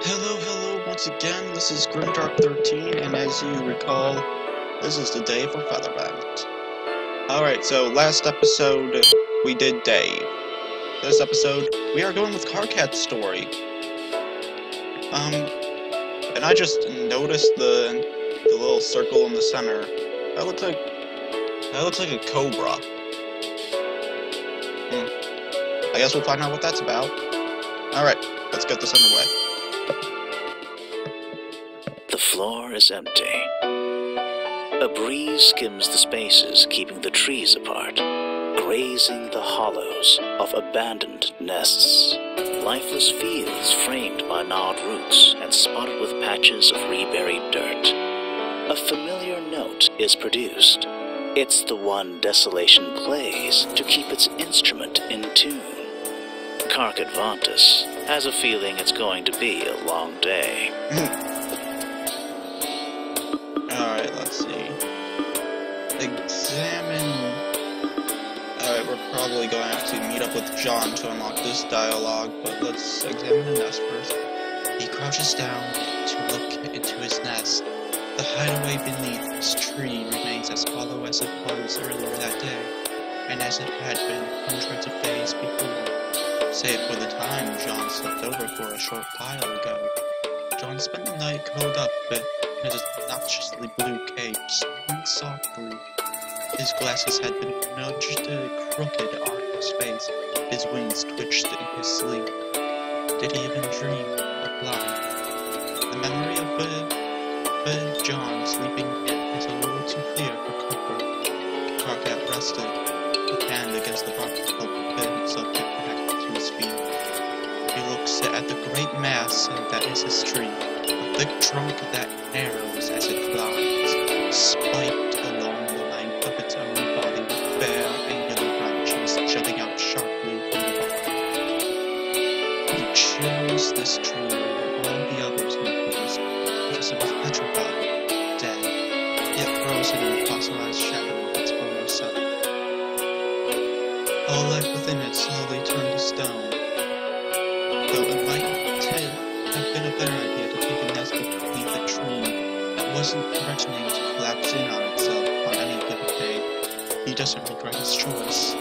Hello, once again, this is Grimdark13, and as you recall, this is the day for Featherbent. Alright, so last episode, we did Dave. This episode, we are going with Karkat's story. And I just noticed the little circle in the center. That looks like a cobra. I guess we'll find out what that's about. Alright, let's get this underway. The floor is empty. A breeze skims the spaces, keeping the trees apart, grazing the hollows of abandoned nests. Lifeless fields framed by gnawed roots and spotted with patches of reburied dirt. A familiar note is produced. It's the one desolation plays to keep its instrument in tune. Karkat has a feeling it's going to be a long day. Alright, let's see. Alright, we're probably going to have to meet up with John to unlock this dialogue, but let's examine the nest first. He crouches down to look into his nest. The hideaway beneath this tree remains as hollow as it was earlier that day, and as it had been hundreds of days before. Save for the time John slept over for a short while ago. John spent the night curled up in his obnoxiously blue cape, snoring softly. His glasses had been nudged crooked on his face. His wings twitched in his sleep. Did he even dream of flying? The memory of John sleeping is a little too clear for comfort. Karkat rested, his hand against the rock to help get himself get back to his feet. He looks at the great mass that is his tree, a thick trunk that narrows as it flies, spiked along the length of its own body with bare, angular branches jutting out sharply from the bark. He chose this tree over all the others in the forest because it was petrified, dead, yet frozen in the fossilized shadow of its former self. All life within it slowly turned to stone. Though it might have been a better idea to take a nest beneath a tree that wasn't threatening to collapse in on itself on any given day, he doesn't regret his choice.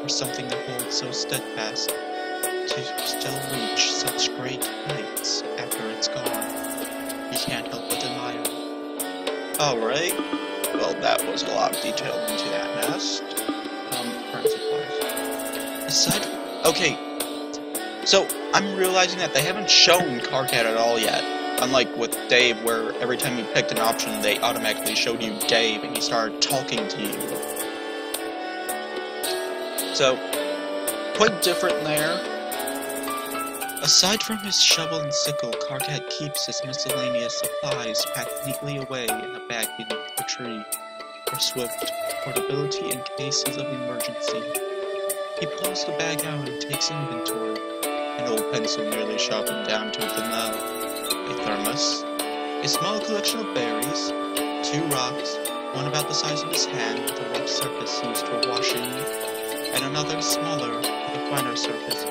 For something that holds so steadfast to still reach such great heights after it's gone, he can't help but admire. Alright, well that was a lot of detail into that nest. Okay, so I'm realizing that they haven't shown Karkat at all yet. Unlike with Dave, where every time you picked an option, they automatically showed you Dave and he started talking to you. So, quite different there. Aside from his shovel and sickle, Karkat keeps his miscellaneous supplies packed neatly away in a bag beneath the tree, for swift portability in cases of emergency. He pulls the bag out and takes inventory. An old pencil nearly sharpened down to the nail. A thermos. A small collection of berries. 2 rocks. One about the size of his hand with a rough surface used for washing. And another smaller with a finer surface,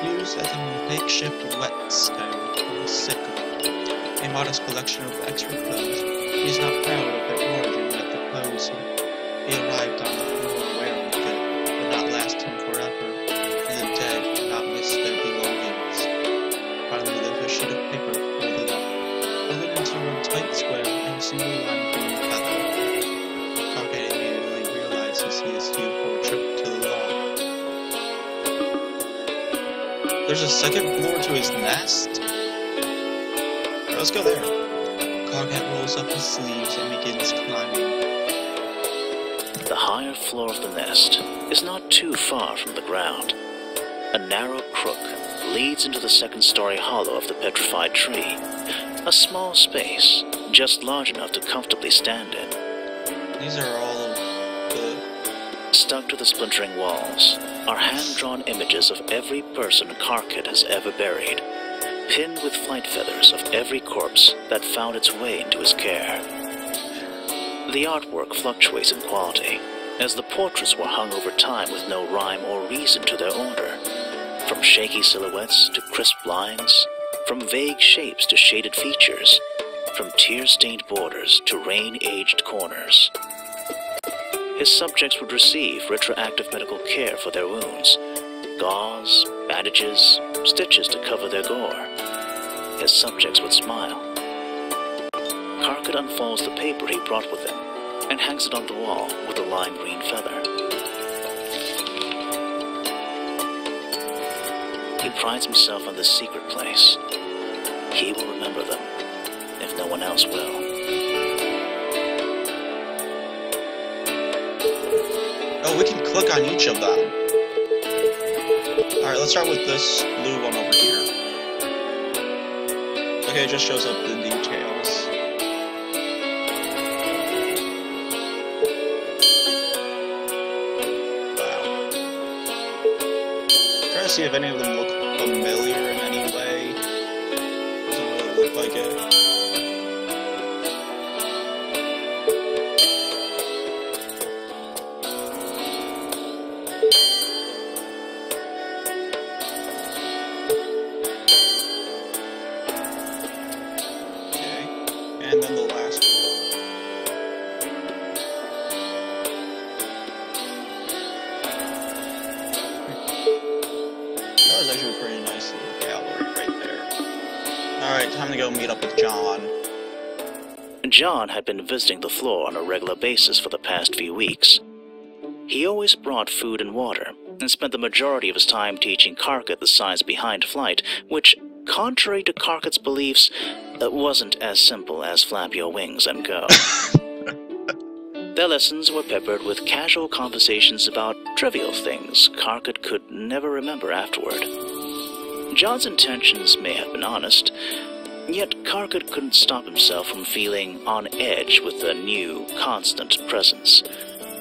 used as a makeshift whetstone for a sickle. A modest collection of extra clothes. He is not proud of their origin, yet the clothes he arrived on the floor wearing would not last him forever, and the dead would not miss their belongings. Finally, there's a sheet of paper folded up, folded into a tight square and a single line green feather. Karkat immediately realizes he is due for a trip to the law. There's a second floor to his nest? Let's go there. Karkat rolls up his sleeves and begins climbing. The higher floor of the nest is not too far from the ground. A narrow crook leads into the second-story hollow of the petrified tree. A small space, just large enough to comfortably stand in. These are all of the... Stuck to the splintering walls are hand-drawn images of every person Karkat has ever buried, pinned with flight feathers of every corpse that found its way into his care. The artwork fluctuates in quality, as the portraits were hung over time with no rhyme or reason to their order. From shaky silhouettes to crisp lines, from vague shapes to shaded features, from tear-stained borders to rain-aged corners. His subjects would receive retroactive medical care for their wounds, gauze, bandages, stitches to cover their gore. His subjects would smile. Karkat unfolds the paper he brought with him and hangs it on the wall with a lime green feather. He prides himself on this secret place. He will remember them, if no one else will. Oh, we can click on each of them. Alright, let's start with this blue one over here. Okay, it just shows up the details. Wow. Try to see if any of them look familiar in any way. Doesn't really look like it. And then the last one. That was actually a pretty nice little gallery right there. Alright, time to go meet up with John. John had been visiting the floor on a regular basis for the past few weeks. He always brought food and water, and spent the majority of his time teaching Karkat the science behind flight, which, contrary to Karkat's beliefs, wasn't as simple as flap your wings and go. Their lessons were peppered with casual conversations about trivial things Karkat could never remember afterward. John's intentions may have been honest, yet Karkat couldn't stop himself from feeling on edge with the new, constant presence.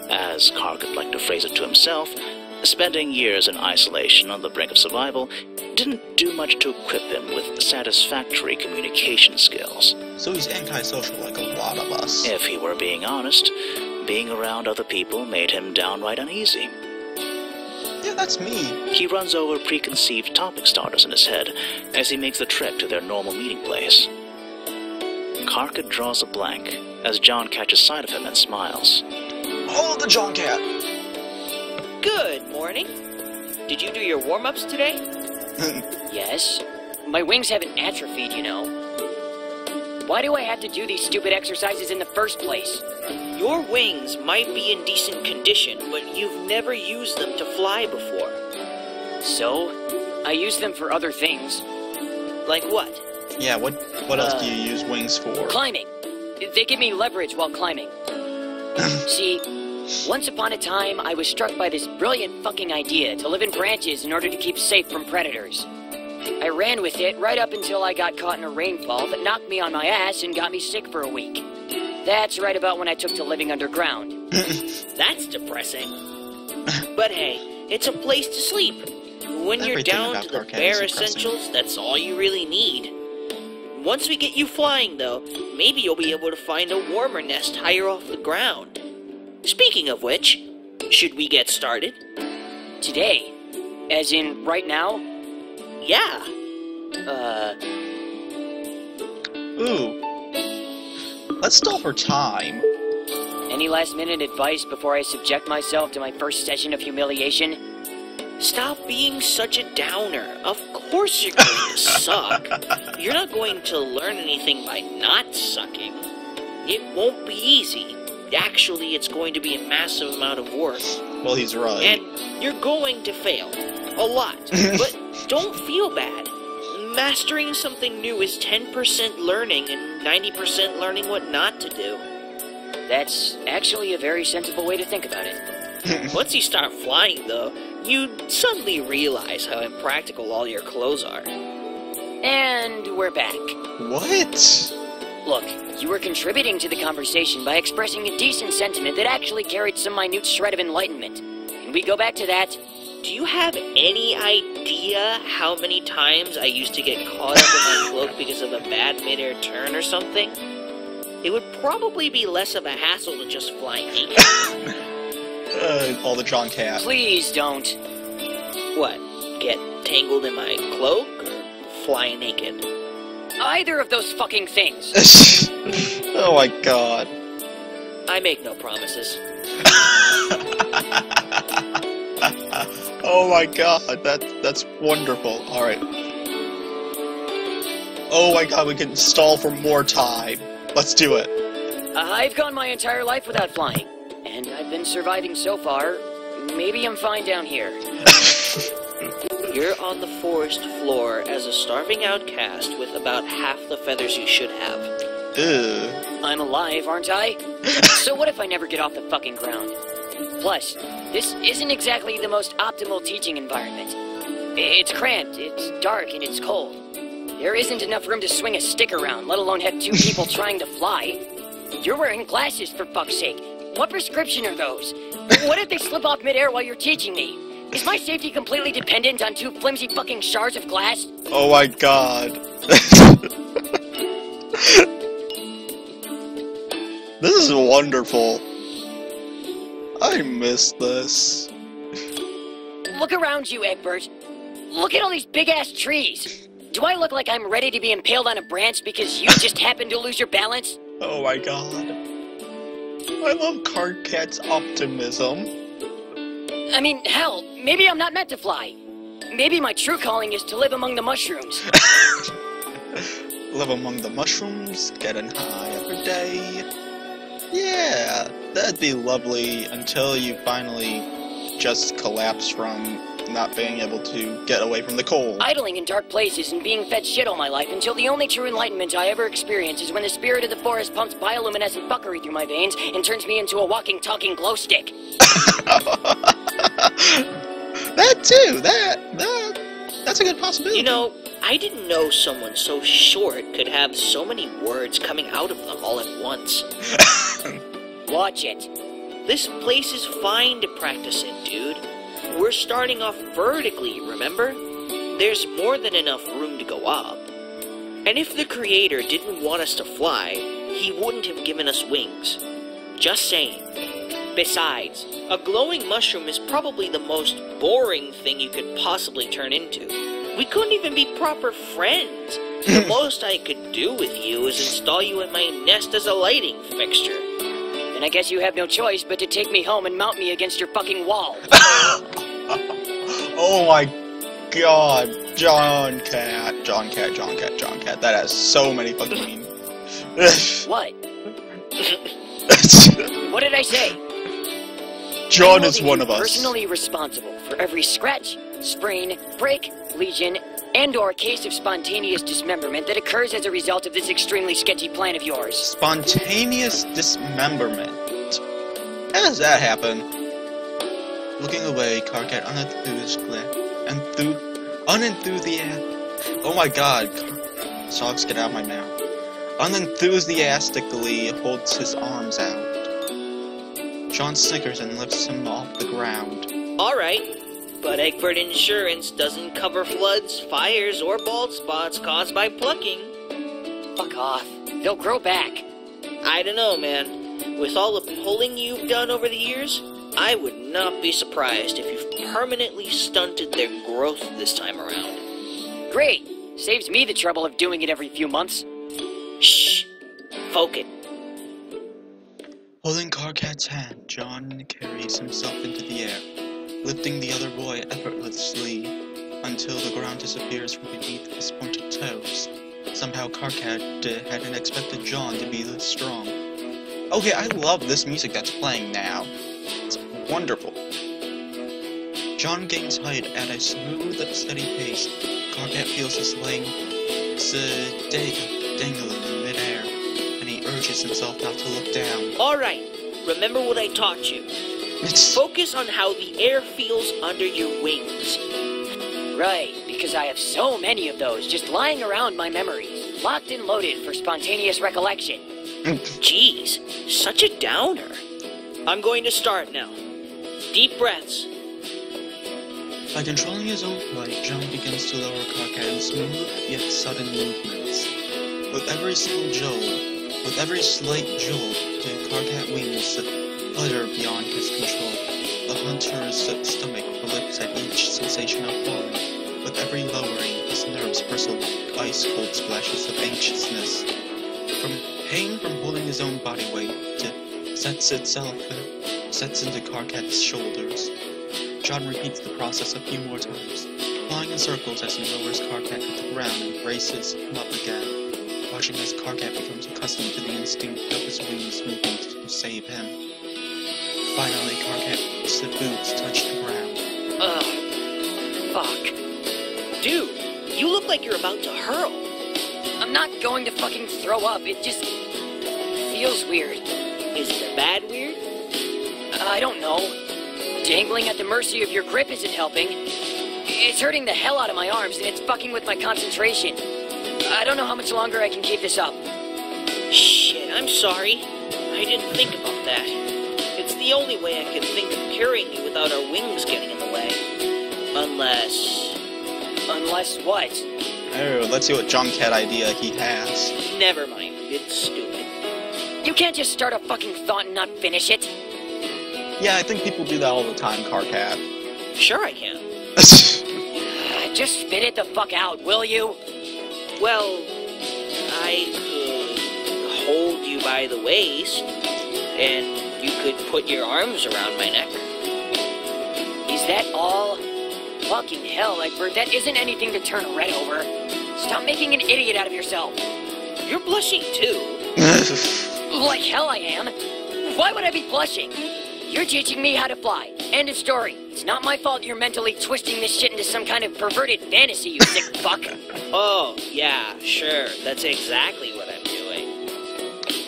As Karkat liked to phrase it to himself, spending years in isolation on the brink of survival didn't do much to equip him with satisfactory communication skills. So he's antisocial like a lot of us. If he were being honest, being around other people made him downright uneasy. Yeah, that's me. He runs over preconceived topic starters in his head as he makes the trek to their normal meeting place. Karkat draws a blank as JohnKat catches sight of him and smiles. Oh, the JohnKat! Good morning. Did you do your warm-ups today? Yes. My wings haven't atrophied, you know. Why do I have to do these stupid exercises in the first place? Your wings might be in decent condition, but you've never used them to fly before. So, I use them for other things. Like what? Yeah, what else do you use wings for? Climbing. They give me leverage while climbing. See, once upon a time, I was struck by this brilliant fucking idea to live in branches in order to keep safe from predators. I ran with it right up until I got caught in a rainfall that knocked me on my ass and got me sick for a week. That's right about when I took to living underground. That's depressing. But hey, it's a place to sleep. When you're down to the bare essentials, that's all you really need. Once we get you flying, though, maybe you'll be able to find a warmer nest higher off the ground. Speaking of which, should we get started? Today? As in, right now? Yeah. Ooh. Let's stall for time. Any last-minute advice before I subject myself to my first session of humiliation? Stop being such a downer. Of course you're going to suck. You're not going to learn anything by not sucking. It won't be easy. Actually, it's going to be a massive amount of work. Well, he's right. And you're going to fail. A lot. But don't feel bad. Mastering something new is 10% learning and 90% learning what not to do. That's actually a very sensible way to think about it. Once you start flying, though, you suddenly realize how impractical all your clothes are. And we're back. What? Look, you were contributing to the conversation by expressing a decent sentiment that actually carried some minute shred of enlightenment. Can we go back to that? Do you have any idea how many times I used to get caught up in my cloak because of a bad mid-air turn or something? It would probably be less of a hassle to just fly naked. All the JohnKat. Please don't. What? Get tangled in my cloak or fly naked? either of those fucking things. Oh my god. I make no promises. Oh my god, that's wonderful. Alright. Oh my god, we can stall for more time. Let's do it. I've gone my entire life without flying, and I've been surviving so far. Maybe I'm fine down here. You're on the forest floor as a starving outcast with about half the feathers you should have. Ugh. I'm alive, aren't I? So what if I never get off the fucking ground? Plus, this isn't exactly the most optimal teaching environment. It's cramped, it's dark, and it's cold. There isn't enough room to swing a stick around, let alone have two people trying to fly. You're wearing glasses, for fuck's sake. What prescription are those? What if they slip off midair while you're teaching me? Is my safety completely dependent on two flimsy fucking shards of glass? Oh my god. This is wonderful. I miss this. Look around you, Egbert. Look at all these big-ass trees. Do I look like I'm ready to be impaled on a branch because you just happened to lose your balance? Oh my god. I love Karkat's optimism. I mean, hell, maybe I'm not meant to fly. Maybe my true calling is to live among the mushrooms. Live among the mushrooms, getting high every day. Yeah, that'd be lovely until you finally just collapse from not being able to get away from the cold. Idling in dark places and being fed shit all my life until the only true enlightenment I ever experience is when the spirit of the forest pumps bioluminescent fuckery through my veins and turns me into a walking, talking glow stick. That too, that's a good possibility. You know, I didn't know someone so short could have so many words coming out of them all at once. Watch it. This place is fine to practice in, dude. We're starting off vertically, remember? There's more than enough room to go up. And if the Creator didn't want us to fly, he wouldn't have given us wings. Just saying. Besides, a glowing mushroom is probably the most boring thing you could possibly turn into. We couldn't even be proper friends. The most I could do with you is install you in my nest as a lighting fixture. And I guess you have no choice but to take me home and mount me against your fucking wall. Oh my god, JohnKat. That has so many fucking... What? What did I say? John is one of us. Personally responsible for every scratch, sprain, break, lesion, and/or case of spontaneous dismemberment that occurs as a result of this extremely sketchy plan of yours. Spontaneous dismemberment. How does that happen? Looking away, Karkat unenthusiastic. Oh my god. Socks, get out of my mouth. Unenthusiastically holds his arms out. John snickers and lifts him off the ground. Alright, but Egbert Insurance doesn't cover floods, fires, or bald spots caused by plucking. Fuck off. They'll grow back. I don't know, man. With all the pulling you've done over the years, I would not be surprised if you've permanently stunted their growth this time around. Great. Saves me the trouble of doing it every few months. Shh. Focus. Holding Karkat's hand, John carries himself into the air, lifting the other boy effortlessly until the ground disappears from beneath his pointed toes. Somehow Karkat hadn't expected John to be this strong. Okay, I love this music that's playing now. It's wonderful. John gains height at a smooth, steady pace. Karkat feels his legs dangling in midair, and he urges himself not to look down. Alright, remember what I taught you. Focus on how the air feels under your wings. Right, because I have so many of those just lying around my memories, locked and loaded for spontaneous recollection. Jeez, such a downer. I'm going to start now. Deep breaths. By controlling his own flight, John begins to lower Karkat in smooth yet sudden movements. With every slight jolt, the Karkat wings flutter beyond his control. The hunter's stomach flips at each sensation of falling. With every lowering, his nerves bristle with ice-cold splashes of anxiousness. From pain from holding his own body weight to sets into Karkat's shoulders. John repeats the process a few more times, flying in circles as he lowers Karkat to the ground and braces him up again, watching as Karkat becomes accustomed to the instinct of his wings moving to save him. Finally, Karkat's boots touch the ground. Fuck. Dude, you look like you're about to hurl. I'm not going to fucking throw up. It just feels weird. Is it bad weird? I don't know. Dangling at the mercy of your grip isn't helping. It's hurting the hell out of my arms, and it's fucking with my concentration. I don't know how much longer I can keep this up. Shit, I'm sorry. I didn't think about that. It's the only way I could think of carrying you without our wings getting in the way. Unless what? Oh, let's see what JohnKat idea he has. Never mind. It's stupid. You can't just start a fucking thought and not finish it. Yeah, I think people do that all the time, Karkat. Sure I can. Just spit it the fuck out, will you? Well, I could hold you by the waist, and you could put your arms around my neck. Is that all? Fucking hell, Egbert, that isn't anything to turn red over. Stop making an idiot out of yourself. You're blushing too. Like hell I am. Why would I be blushing? You're teaching me how to fly. End of story. It's not my fault you're mentally twisting this shit into some kind of perverted fantasy, you sick fuck. Oh, yeah, sure. That's exactly what I'm doing.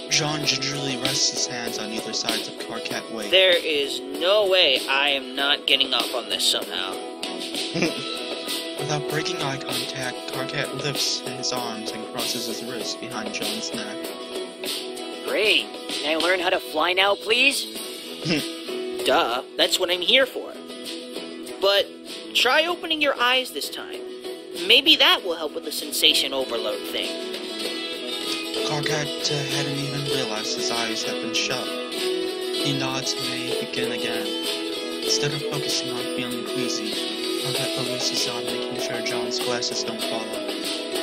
John gingerly rests his hands on either sides of Karkat waist. There is no way I am not getting up on this somehow. Without breaking eye contact, Karkat lifts his arms and crosses his wrists behind John's neck. Great. Can I learn how to fly now, please? Duh, that's what I'm here for. But try opening your eyes this time. Maybe that will help with the sensation overload thing. Karkat hadn't even realized his eyes had been shut. He nods and they begin again. Instead of focusing on feeling queasy, Karkat focuses on making sure John's glasses don't fall off.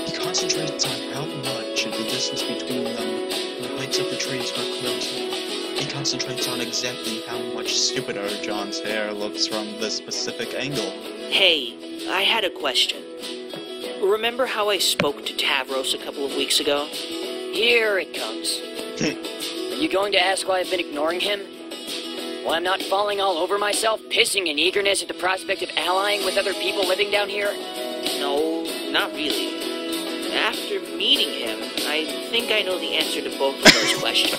He concentrates on how much of the distance between them and the heights of the trees were closing. He concentrates on exactly how much stupider John's hair looks from this specific angle. Hey, I had a question. Remember how I spoke to Tavros a couple of weeks ago? Here it comes. Are you going to ask why I've been ignoring him? Why I'm not falling all over myself, pissing in eagerness at the prospect of allying with other people living down here? No, not really. After meeting him, I think I know the answer to both of those questions.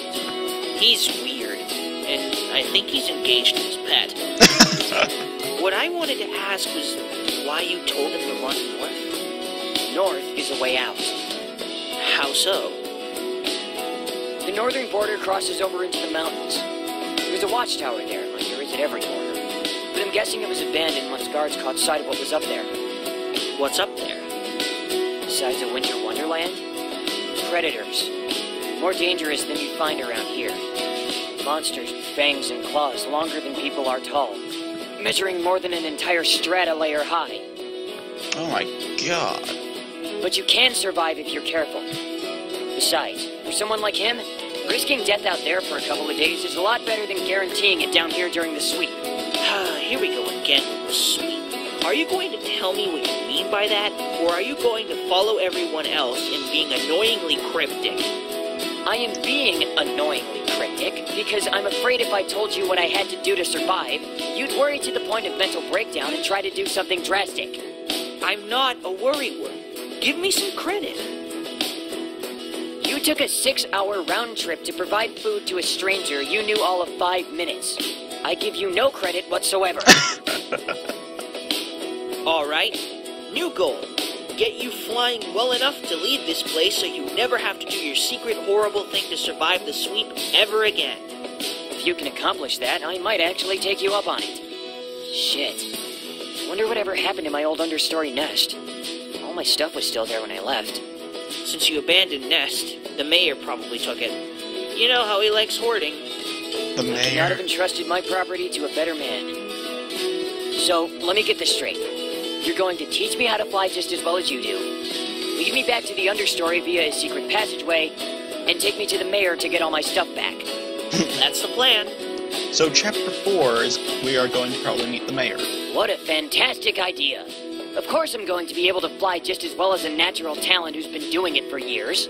He's weird, and I think he's engaged to his pet. What I wanted to ask was why you told him to run north. North is a way out. How so? The northern border crosses over into the mountains. There's a watchtower there, like there is at every border. But I'm guessing it was abandoned once guards caught sight of what was up there. What's up there? Besides a winter wonderland? Predators. More dangerous than you'd find around here. Monsters with fangs and claws longer than people are tall, measuring more than an entire strata layer high. Oh my god. But you can survive if you're careful. Besides, for someone like him, risking death out there for a couple of days is a lot better than guaranteeing it down here during the sweep. Here we go again with the sweep. Are you going to tell me what you mean by that, or are you going to follow everyone else in being annoyingly cryptic? I am being annoyingly cryptic because I'm afraid if I told you what I had to do to survive, you'd worry to the point of mental breakdown and try to do something drastic. I'm not a worrywart. Give me some credit. You took a 6-hour round trip to provide food to a stranger you knew all of 5 minutes. I give you no credit whatsoever. Alright, new goal. Get you flying well enough to leave this place so you never have to do your secret horrible thing to survive the sweep ever again. If you can accomplish that, I might actually take you up on it. Shit. Wonder whatever happened to my old understory nest. All my stuff was still there when I left. Since you abandoned Nest, the mayor probably took it. You know how he likes hoarding. The I could not have mayor. entrusted my property to a better man. So, let me get this straight. you're going to teach me how to fly just as well as you do, lead me back to the understory via a secret passageway, and take me to the mayor to get all my stuff back. That's the plan. So chapter 4 is we are going to probably meet the mayor. What a fantastic idea. Of course I'm going to be able to fly just as well as a natural talent who's been doing it for years.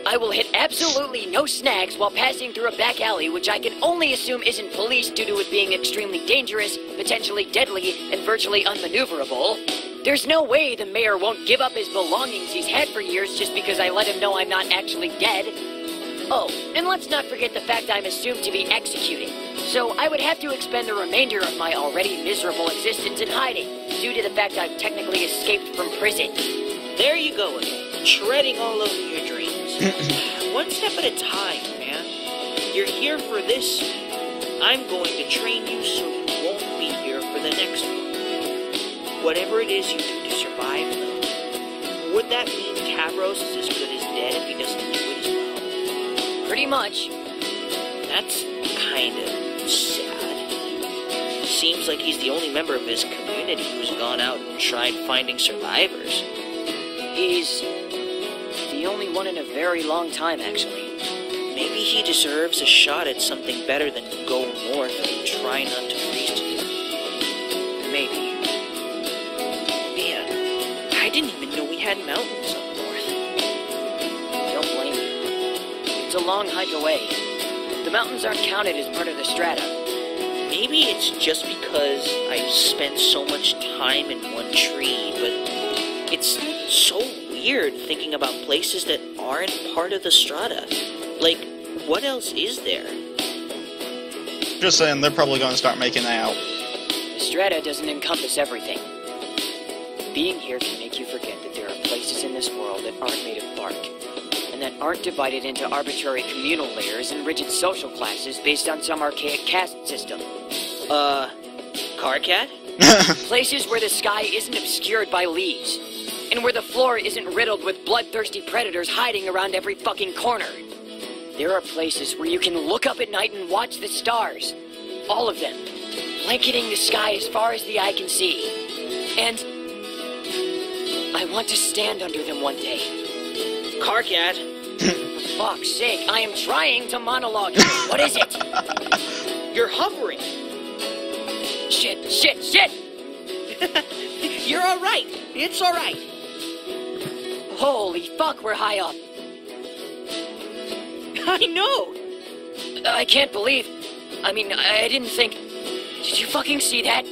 I will hit absolutely no snags while passing through a back alley, which I can only assume isn't policed due to it being extremely dangerous, potentially deadly, and virtually unmaneuverable. There's no way the mayor won't give up his belongings he's had for years just because I let him know I'm not actually dead. Oh, and let's not forget the fact I'm assumed to be executed. So I would have to expend the remainder of my already miserable existence in hiding, due to the fact I've technically escaped from prison. There you go again, treading all over your dreams. One step at a time, man. You're here for this. I'm going to train you so you won't be here for the next one. Whatever it is you do to survive, though, would that mean Tavros is as good as dead if he doesn't do it as well? Pretty much. That's kind of sad. Seems like he's the only member of his community who's gone out and tried finding survivors. He's the only one in a very long time, actually. Maybe he deserves a shot at something better than go north and try not to freeze to death. Maybe. Man, I didn't even know we had mountains up north. Don't blame me. It's a long hike away. The mountains aren't counted as part of the strata. Maybe it's just because I've spent so much time in one tree, but it's so weird thinking about places that aren't part of the strata. Like, what else is there? Just saying, they're probably going to start making out. The strata doesn't encompass everything. Being here can make you forget that there are places in this world that aren't made of bark, and that aren't divided into arbitrary communal layers and rigid social classes based on some archaic caste system. Karkat? Places where the sky isn't obscured by leaves, and where the floor isn't riddled with bloodthirsty predators hiding around every fucking corner. There are places where you can look up at night and watch the stars. All of them, blanketing the sky as far as the eye can see. And I want to stand under them one day. Karkat? For fuck's sake, I am trying to monologue here. What is it? You're hovering. Shit! You're alright. It's alright. Holy fuck, we're high up. I know. I can't believe... I didn't think... Did you fucking see that?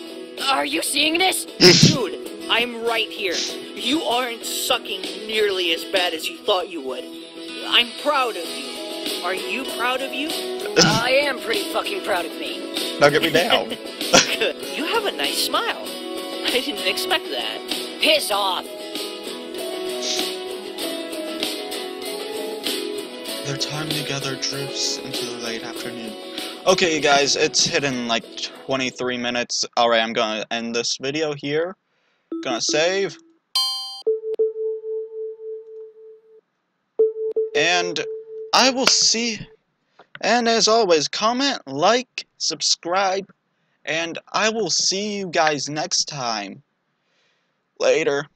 Are you seeing this? Dude, I'm right here. You aren't sucking nearly as bad as you thought you would. I'm proud of you. Are you proud of you? I am pretty fucking proud of me. Now get me down. You have a nice smile. I didn't expect that. Piss off. Their time together drifts into the late afternoon. Okay, you guys, it's hitting like 23 minutes. Alright, I'm gonna end this video here. Gonna save. And I will see. And as always, comment, like, subscribe, and I will see you guys next time. Later.